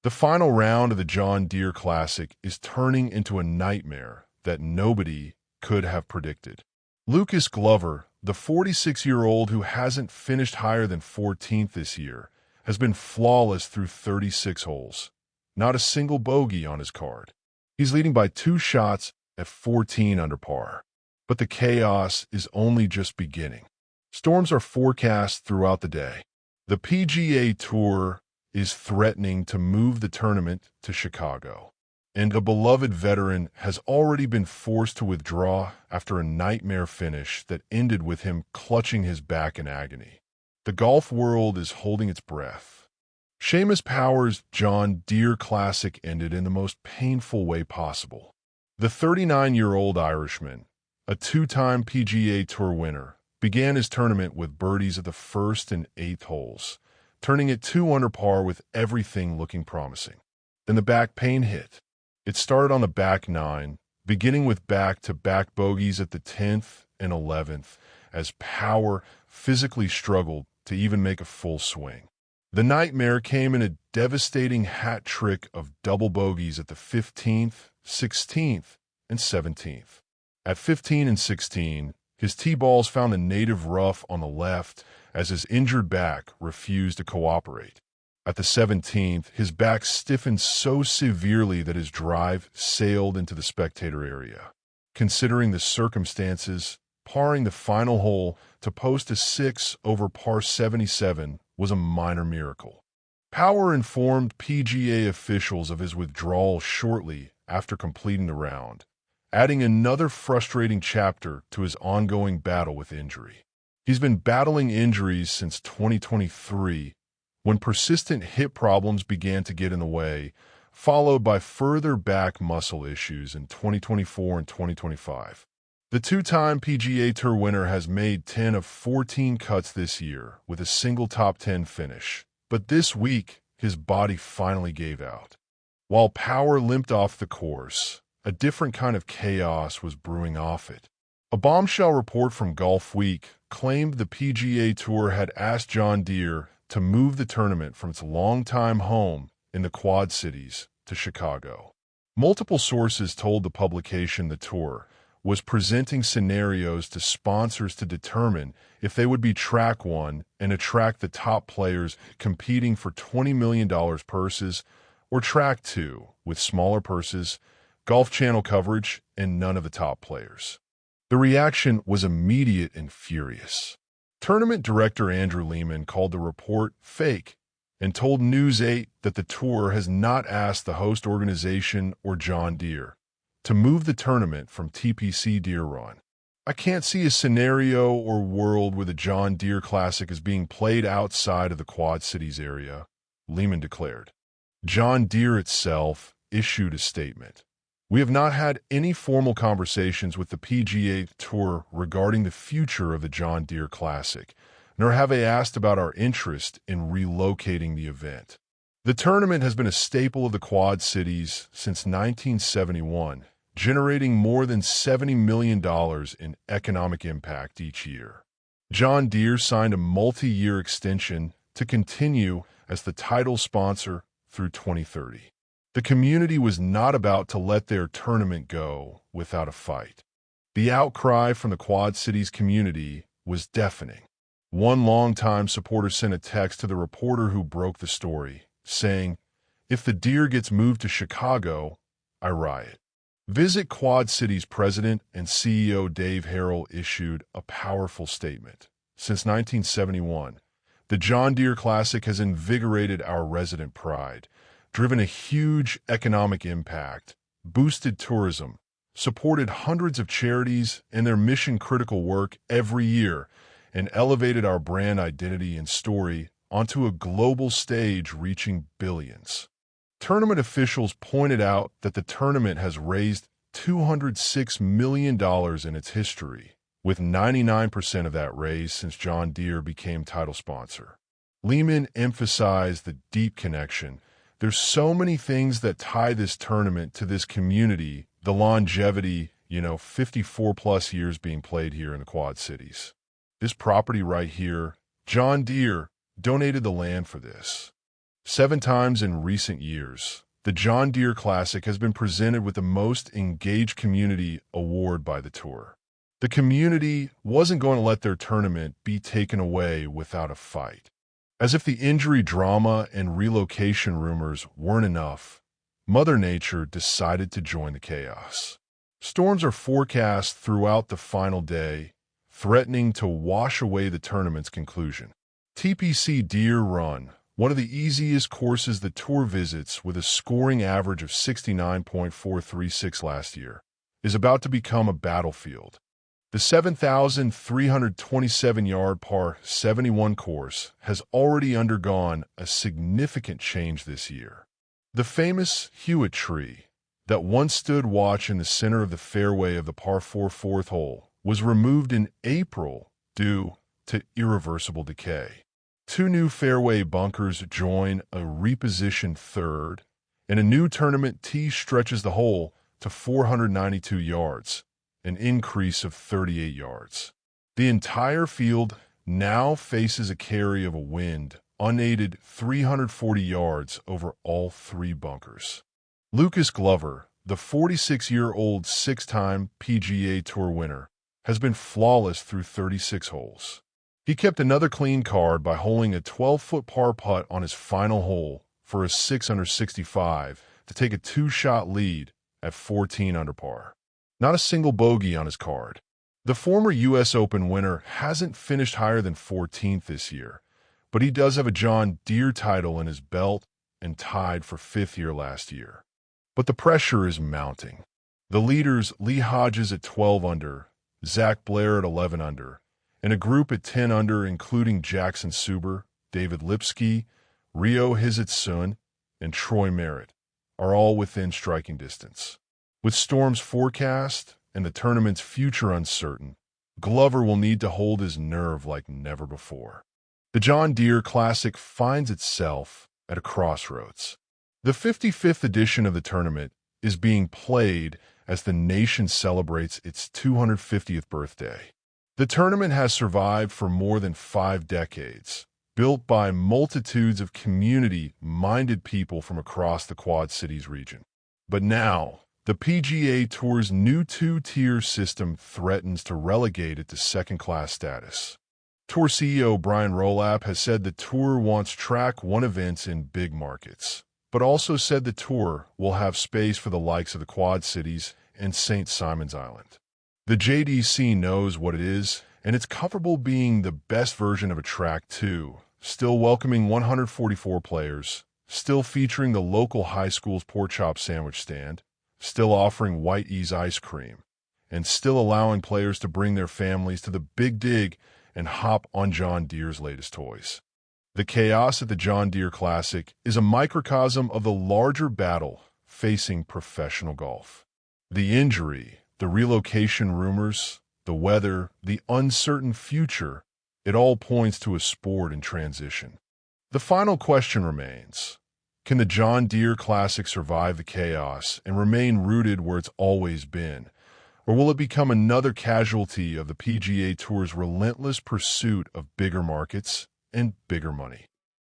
The final round of the John Deere Classic is turning into a nightmare that nobody could have predicted. Lucas Glover, the 46-year-old who hasn't finished higher than 14th this year, has been flawless through 36 holes. Not a single bogey on his card. He's leading by 2 shots at 14 under par. But the chaos is only just beginning. Storms are forecast throughout the day. The PGA Tour is threatening to move the tournament to Chicago, and a beloved veteran has already been forced to withdraw after a nightmare finish that ended with him clutching his back in agony. The golf world is holding its breath. Seamus Power's John Deere Classic ended in the most painful way possible. The 39-year-old Irishman, a 2-time PGA Tour winner, began his tournament with birdies at the 1st and 8th holes, turning it 2 under par with everything looking promising. Then the back pain hit. It started on the back 9, beginning with back-to-back bogeys at the 10th and 11th, as Power physically struggled to even make a full swing. The nightmare came in a devastating hat trick of double bogeys at the 15th, 16th, and 17th. At 15 and 16, his tee balls found a native rough on the left as his injured back refused to cooperate. At the 17th, his back stiffened so severely that his drive sailed into the spectator area. Considering the circumstances, parring the final hole to post a 6 over par 77 was a minor miracle. Power informed PGA officials of his withdrawal shortly after completing the round, adding another frustrating chapter to his ongoing battle with injury. He's been battling injuries since 2023, when persistent hip problems began to get in the way, followed by further back muscle issues in 2024 and 2025. The 2-time PGA Tour winner has made 10 of 14 cuts this year with a single top 10 finish, but this week his body finally gave out. While Power limped off the course, a different kind of chaos was brewing off it. A bombshell report from Golf Week claimed the PGA Tour had asked John Deere to move the tournament from its longtime home in the Quad Cities to Chicago. Multiple sources told the publication the tour was presenting scenarios to sponsors to determine if they would be track 1 and attract the top players competing for $20 million purses, or track 2 with smaller purses, Golf Channel coverage, and none of the top players. The reaction was immediate and furious. Tournament director Andrew Lehman called the report fake and told News 8 that the tour has not asked the host organization or John Deere to move the tournament from TPC Deere Run. I can't see a scenario or world where the John Deere Classic is being played outside of the Quad Cities area, Lehman declared. John Deere itself issued a statement. We have not had any formal conversations with the PGA Tour regarding the future of the John Deere Classic, nor have they asked about our interest in relocating the event. The tournament has been a staple of the Quad Cities since 1971, generating more than $70 million in economic impact each year. John Deere signed a multi-year extension to continue as the title sponsor through 2030. The community was not about to let their tournament go without a fight. The outcry from the Quad Cities community was deafening. One longtime supporter sent a text to the reporter who broke the story, saying, "If the Deere gets moved to Chicago, I riot." Visit Quad Cities president and CEO Dave Harrell issued a powerful statement. Since 1971, the John Deere Classic has invigorated our resident pride, driven a huge economic impact, boosted tourism, supported hundreds of charities and their mission-critical work every year, and elevated our brand identity and story onto a global stage reaching billions. Tournament officials pointed out that the tournament has raised $206 million in its history, with 99% of that raised since John Deere became title sponsor. Lehman emphasized the deep connection. There's so many things that tie this tournament to this community, the longevity, 54 plus years being played here in the Quad Cities. This property right here, John Deere donated the land for this. 7 times in recent years, the John Deere Classic has been presented with the Most Engaged Community Award by the Tour. The community wasn't going to let their tournament be taken away without a fight. As if the injury drama and relocation rumors weren't enough, Mother Nature decided to join the chaos. Storms are forecast throughout the final day, threatening to wash away the tournament's conclusion. TPC Deere Run, one of the easiest courses the Tour visits with a scoring average of 69.436 last year, is about to become a battlefield. The 7,327-yard par 71 course has already undergone a significant change this year. The famous Hewitt tree that once stood watch in the center of the fairway of the par 4 fourth hole was removed in April due to irreversible decay. 2 new fairway bunkers join a repositioned third, and a new tournament tee stretches the hole to 492 yards, an increase of 38 yards. The entire field now faces a carry of a wind, unaided 340 yards over all 3 bunkers. Lucas Glover, the 46-year-old 6-time PGA Tour winner, has been flawless through 36 holes. He kept another clean card by holing a 12-foot par putt on his final hole for a 6 under 65 to take a 2-shot lead at 14 under par. Not a single bogey on his card. The former U.S. Open winner hasn't finished higher than 14th this year, but he does have a John Deere title in his belt and tied for 5th year last year. But the pressure is mounting. The leaders, Lee Hodges at 12 under, Zach Blair at 11 under, and a group at 10 under including Jackson Suber, David Lipsky, Rio Hizitsun, and Troy Merritt, are all within striking distance. With storms forecast and the tournament's future uncertain, Glover will need to hold his nerve like never before. The John Deere Classic finds itself at a crossroads. The 55th edition of the tournament is being played as the nation celebrates its 250th birthday. The tournament has survived for more than 5 decades, built by multitudes of community-minded people from across the Quad Cities region. But now, the PGA Tour's new 2-tier system threatens to relegate it to second-class status. Tour CEO Brian Rolap has said the Tour wants Track 1 events in big markets, but also said the Tour will have space for the likes of the Quad Cities and St. Simon's Island. The JDC knows what it is, and it's comfortable being the best version of a Track 2, still welcoming 144 players, still featuring the local high school's pork chop sandwich stand, still offering White Ease ice cream, and still allowing players to bring their families to the Big Dig and hop on John Deere's latest toys. The chaos at the John Deere Classic is a microcosm of the larger battle facing professional golf. The injury, the relocation rumors, the weather, the uncertain future, it all points to a sport in transition. The final question remains, can the John Deere Classic survive the chaos and remain rooted where it's always been? Or will it become another casualty of the PGA Tour's relentless pursuit of bigger markets and bigger money?